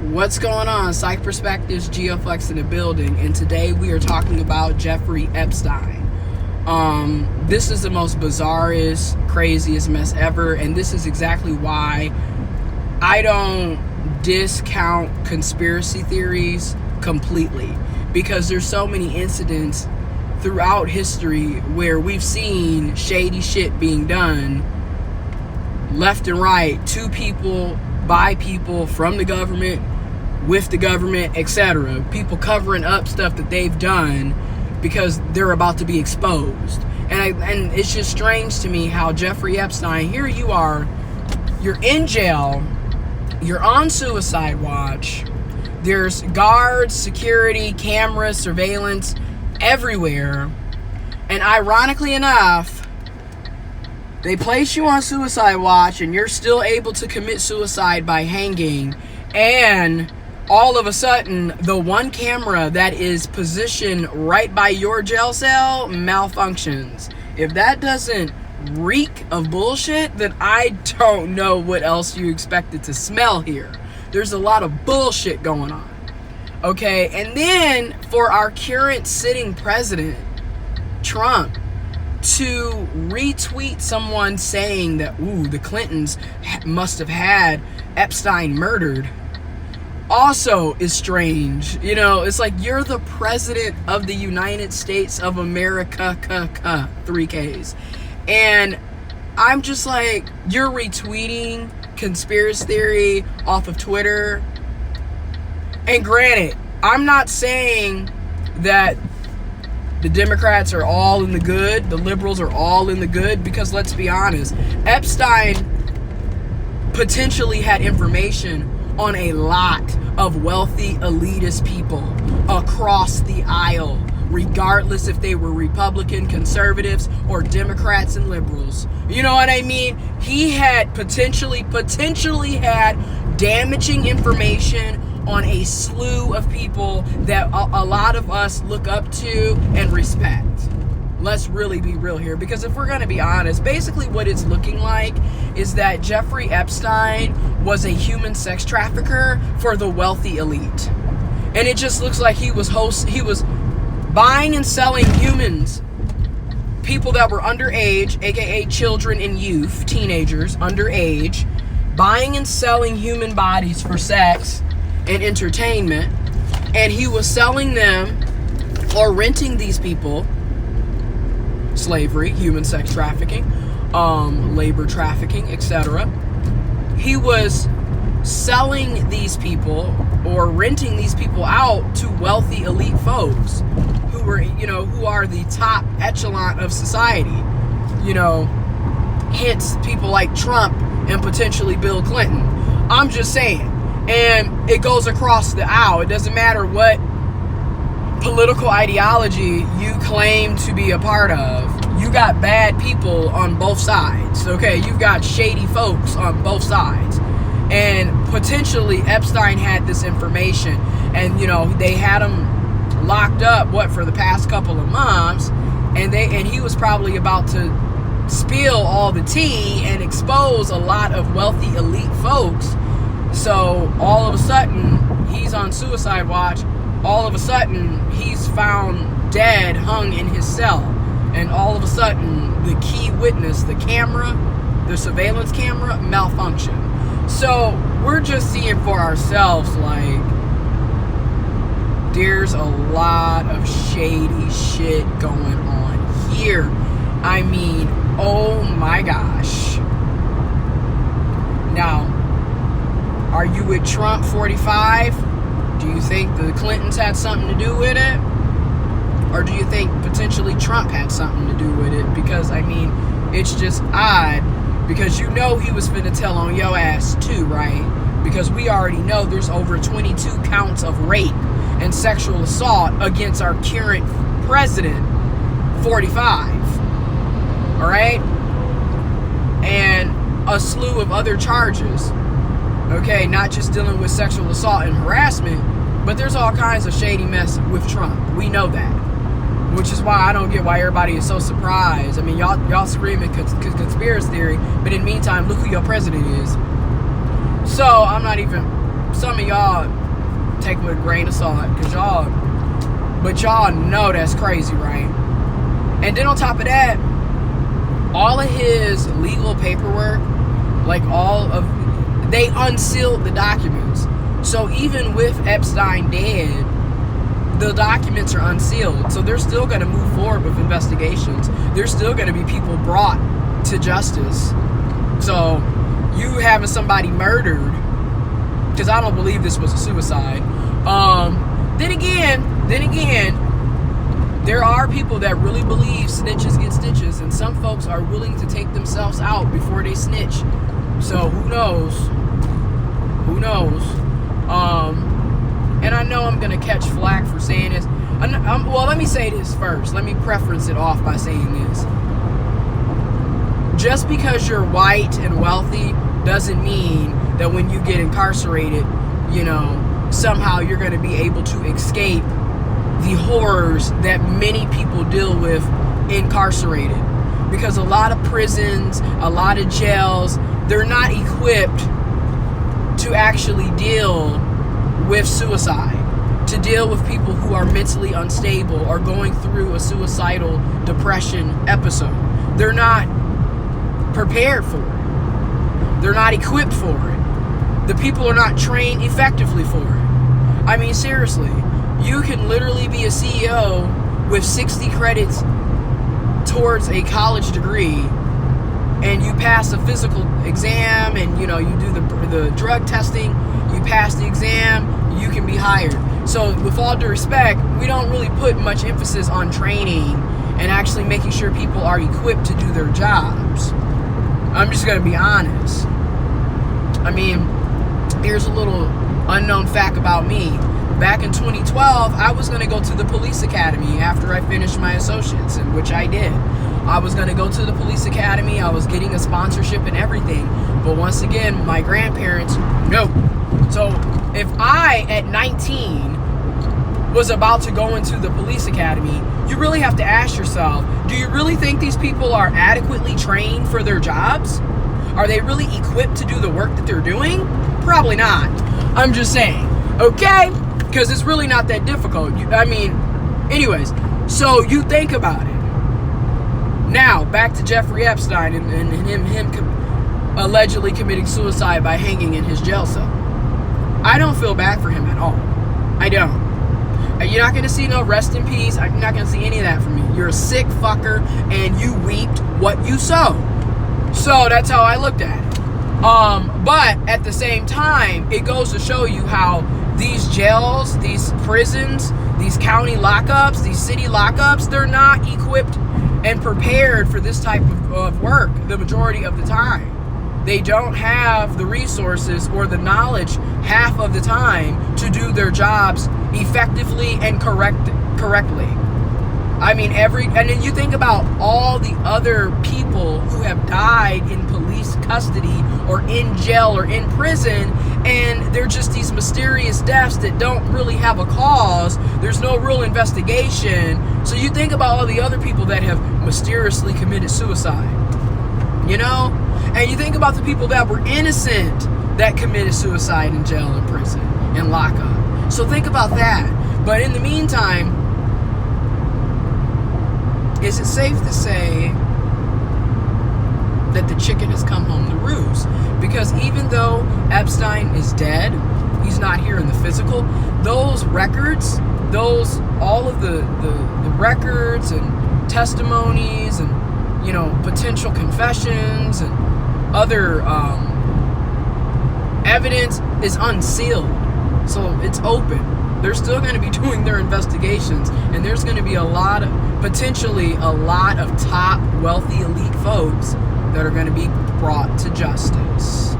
What's going on? Psych Perspectives, Geoflex in the building, and today we are talking about Jeffrey Epstein. This is the most bizarrest, craziest mess ever, and this is exactly why I don't discount conspiracy theories completely, because there's so many incidents throughout history where we've seen shady shit being done left and right to people, by people, from the government, with the government, etc. People covering up stuff that they've done because they're about to be exposed. And it's just strange to me how Jeffrey Epstein, here you are, you're in jail, you're on suicide watch, there's guards, security, cameras, surveillance everywhere, and ironically enough, they place you on suicide watch and you're still able to commit suicide by hanging, and all of a sudden the one camera that is positioned right by your jail cell malfunctions. If that doesn't reek of bullshit, then I don't know what else you expected to smell here. There's a lot of bullshit going on. Okay, and then for our current sitting president, Trump, to retweet someone saying that, the Clintons must have had Epstein murdered, also is strange. You know, it's like, you're the president of the United States of America, 3Ks. And I'm just like, you're retweeting conspiracy theory off of Twitter. And granted, I'm not saying that the Democrats are all in the good, the liberals are all in the good, because let's be honest, Epstein potentially had information on a lot of wealthy, elitist people across the aisle, regardless if they were Republican, conservatives, or Democrats and liberals. You know what I mean? He had potentially had damaging information on a slew of people that a lot of us look up to and respect. Let's really be real here, because if we're going to be honest, basically what it's looking like is that Jeffrey Epstein was a human sex trafficker for the wealthy elite. And it just looks like he was buying and selling humans, people that were underage, aka children and youth, teenagers, underage, buying and selling human bodies for sex and entertainment, and he was selling them or renting these people, slavery, human sex trafficking, labor trafficking, etc. He was selling these people or renting these people out to wealthy elite folks who were, who are the top echelon of society, hence people like Trump and potentially Bill Clinton. I'm just saying. And it goes across the aisle. It doesn't matter what political ideology you claim to be a part of. You got bad people on both sides, okay? You've got shady folks on both sides. And potentially Epstein had this information. And, they had him locked up, for the past couple of months. And he was probably about to spill all the tea and expose a lot of wealthy elite folks. So all of a sudden, he's on suicide watch. All of a sudden, he's found dead, hung in his cell. And all of a sudden, the key witness, the camera, the surveillance camera, malfunctioned. So we're just seeing for ourselves, like, there's a lot of shady shit going on here. I mean, oh my gosh. Now, are you with Trump 45? Do you think the Clintons had something to do with it? Or do you think potentially Trump had something to do with it? Because, it's just odd. Because he was finna tell on your ass too, right? Because we already know there's over 22 counts of rape and sexual assault against our current president, 45. Alright? And a slew of other charges. Okay, not just dealing with sexual assault and harassment, but there's all kinds of shady mess with Trump. We know that. Which is why I don't get why everybody is so surprised. Y'all screaming conspiracy theory, but in the meantime, look who your president is. So I'm not even some of y'all take it with a grain of salt, but y'all know that's crazy, right? And then on top of that, all of his legal paperwork, like they unsealed the documents. So even with Epstein dead, the documents are unsealed. So they're still going to move forward with investigations. There's still going to be people brought to justice. So you having somebody murdered, because I don't believe this was a suicide. Then again, there are people that really believe snitches get stitches, and some folks are willing to take themselves out before they snitch. So who knows? And I know I'm gonna catch flack for saying this. Well, let me say this first. Let me preference it off by saying this. Just because you're white and wealthy doesn't mean that when you get incarcerated, somehow you're going to be able to escape the horrors that many people deal with incarcerated. Because a lot of prisons, a lot of jails, they're not equipped to actually deal with suicide, to deal with people who are mentally unstable or going through a suicidal depression episode. They're not prepared for it. They're not equipped for it. The people are not trained effectively for it. I mean, seriously, you can literally be a CEO with 60 credits towards a college degree, and you pass a physical exam, and you do the drug testing, you pass the exam, you can be hired. So with all due respect, we don't really put much emphasis on training and actually making sure people are equipped to do their jobs. I'm just going to be honest. I mean, here's a little unknown fact about me. Back in 2012, I was going to go to the police academy after I finished my associates, in which I did. I was going to go to the police academy. I was getting a sponsorship and everything. But once again, my grandparents, no. So if I, at 19, was about to go into the police academy, you really have to ask yourself, do you really think these people are adequately trained for their jobs? Are they really equipped to do the work that they're doing? Probably not. I'm just saying, okay? Because it's really not that difficult. Anyways, so you think about it. Now, back to Jeffrey Epstein and him allegedly committing suicide by hanging in his jail cell. I don't feel bad for him at all. I don't. You're not going to see no rest in peace. You're not going to see any of that from me. You're a sick fucker, and you reaped what you sow. So that's how I looked at it. But at the same time, it goes to show you how these jails, these prisons, these county lockups, these city lockups, they're not equipped and prepared for this type of work the majority of the time. They don't have the resources or the knowledge half of the time to do their jobs effectively and correctly. I mean, and then you think about all the other people who have died in police custody or in jail or in prison, and they're just these mysterious deaths that don't really have a cause. There's no real investigation. So you think about all the other people that have mysteriously committed suicide, and you think about the people that were innocent that committed suicide in jail and prison and lockup. So think about that. But in the meantime, is it safe to say that the chicken has come home to roost? Because even though Epstein is dead, he's not here in the physical, those records, all of the records and testimonies and potential confessions and other evidence is unsealed. So it's open. They're still going to be doing their investigations, and there's going to be potentially a lot of top wealthy elite folks that are going to be brought to justice.